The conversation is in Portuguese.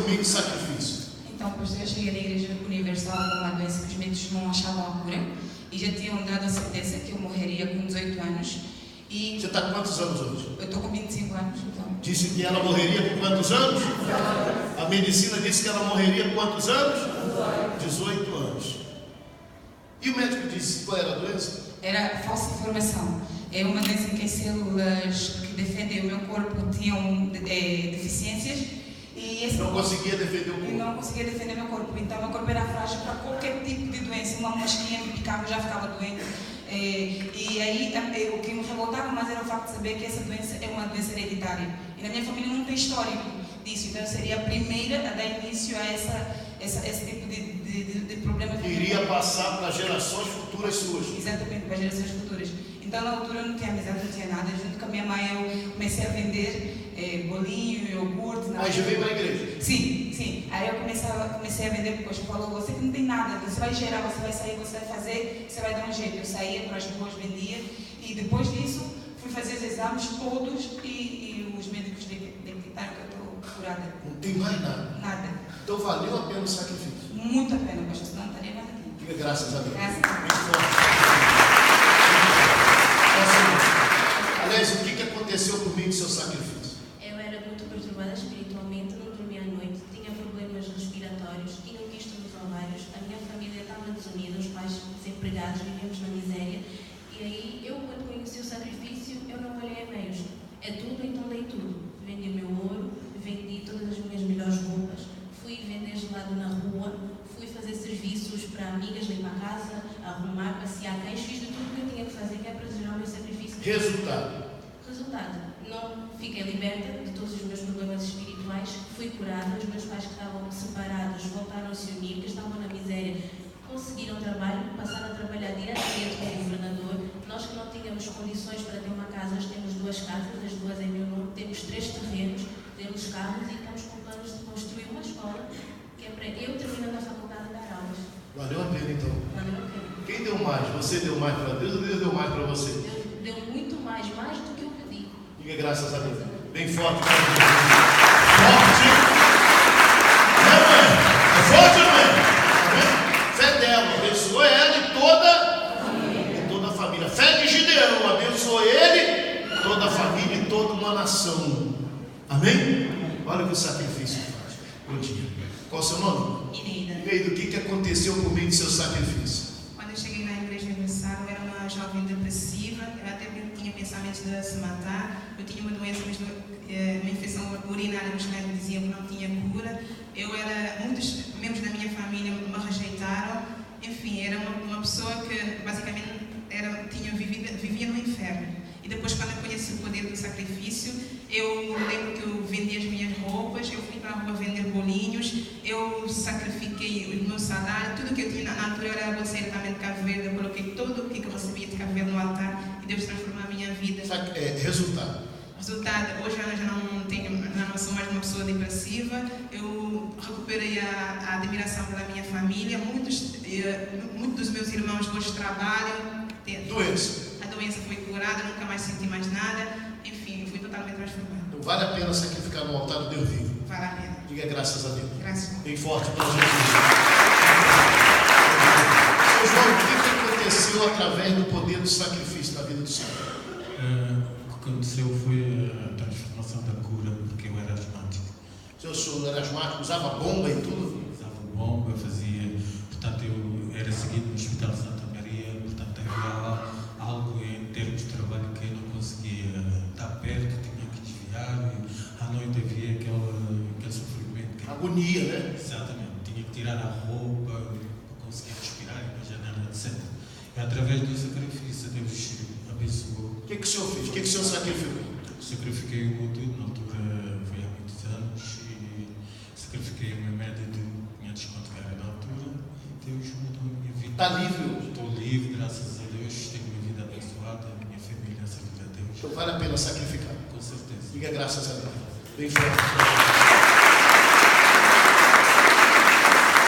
comigo de sacrifício? Então, pastor, eu cheguei na Igreja Universal com uma doença que os médicos não achavam a cura e já tinham dado a certeza que eu morreria com 18 anos. E Você está com quantos anos hoje? eu estou com 25 anos, então. Disse que ela morreria com quantos anos? A medicina disse que ela morreria com quantos anos? 18 anos. E o médico disse qual era a doença? Era falsa informação. É uma doença em que as células que defendem o meu corpo tinham deficiências e esse Não conseguia defender o e corpo. não conseguia defender meu corpo. Então, meu corpo era frágil para qualquer tipo de doença. Uma mosquinha me picava, eu já ficava doente. E aí, o que me revoltava mais era o facto de saber que essa doença é uma doença hereditária. E na minha família não tem histórico disso. Então, eu seria a primeira a dar início a esse tipo de problema. Que iria passar para gerações futuras suas. Exatamente, para gerações futuras. Então, na altura, eu não tinha amizade, não tinha nada. Junto com a minha mãe, eu comecei a vender bolinho, iogurte. Aí já veio para a igreja? Sim. Aí eu comecei a vender, porque o pastor falou, você que não tem nada, você vai gerar, você vai sair, você vai fazer, você vai dar um jeito. Eu saía para as ruas, vendia, e depois disso, fui fazer os exames todos, e os médicos detectaram que eu estou curada. Não tem mais nada. Nada. Então valeu a pena o sacrifício. Muito a pena, pastor, senão não estaria mais aqui. Diga graças a Deus. Graças a Deus. Muito forte. Aliás, o que aconteceu comigo com seu sacrifício? Eu era muito perturbada espiritualmente, não dormia à noite, tinha problemas respiratórios, tinha um quisto nos ovários, a minha família estava desunida, os pais desempregados, vivíamos na miséria. E aí, eu quando conheci o sacrifício, eu não olhei a meios. É tudo, então dei tudo. Vendi o meu ouro, vendi todas as minhas melhores roupas, fui vender gelado na rua, fui fazer serviços para amigas, limpar a casa, arrumar, passear cães, fiz de tudo o que eu tinha que fazer, que é para gerar o meu sacrifício. Resultado, não fiquei liberta de todos os meus problemas espirituais, fui curada, os meus pais que estavam separados voltaram a se unir, que estavam na miséria, conseguiram trabalho, passaram a trabalhar diretamente com o governador. Nós que não tínhamos condições para ter uma casa, hoje temos 2 casas, as 2 em meu nome, temos 3 terrenos, temos carros e estamos com planos de construir uma escola, que é para eu, terminando a faculdade, dar aulas. Valeu a pena então. Valeu a pena. Quem deu mais? Você deu mais para Deus ou Deus deu mais para você? Deus deu muito mais do que eu pedi. Diga graças a Deus. Bem forte para Deus. Forte! Não é? É forte ou não é? Amém? Fé dela, abençoou ela e toda a família. Fé de Gideão, abençoou ele, toda a família e toda uma nação. Amém? Olha o que o sacrifício faz. Bom dia. Qual é o seu nome? Ineida. Ineida, o que aconteceu comigo do seu sacrifício? Quando eu cheguei na Igreja Universal, eu era uma jovem depressiva, eu até tinha pensamentos de se matar, eu tinha uma doença, uma infecção urinária, os médicos diziam que não tinha cura, muitos membros da minha família me rejeitaram, enfim, era uma pessoa que basicamente vivia no inferno. E depois, quando eu conheci o poder do sacrifício, eu lembro que eu vendi as minhas roupas, eu fui para a rua vender bolinhos, eu sacrifiquei o meu salário, tudo que eu tinha na altura, eu era bolseira também de Cabo Verde, eu coloquei tudo o que eu recebia de Cabo Verde no altar e Deus transformou a minha vida. Resultado, hoje eu já não sou mais uma pessoa depressiva, eu recuperei a admiração pela minha família, muitos dos meus irmãos hoje trabalham. A doença foi curada, nunca mais senti mais nada, enfim, eu fui totalmente transformada. Então vale a pena sacrificar no altar do Deus vivo. Vale a pena. Diga graças a Deus. Graças a Deus. Bem forte para Jesus. Seu João, o que aconteceu através do poder do sacrifício na vida do Senhor? O que aconteceu foi a transformação da cura, porque eu era asmático. O senhor era asmático, usava bomba e tudo? Usava bomba, portanto eu era seguido no Hospital Santa Maria, portanto havia algo em termos de trabalho que eu não conseguia estar perto, tinha que desviar, e à noite havia aquele sofrimento. Agonia, né? Exatamente, tinha que tirar a roupa para conseguir respirar e a janela, etc. E através do sacrifício, Deus abençoou. O que o senhor fez? O que o senhor sacrificou? Sacrifiquei o meu tudo, na altura foi há muitos anos, e sacrifiquei a minha média de 500 quanto era na altura, e Deus mudou a minha vida. Está livre hoje? Estou livre, graças a Deus, tenho a minha vida abençoada, a minha família a servir a Deus. Então vale a pena sacrificar. Com certeza. Diga graças a Deus. Bem forte.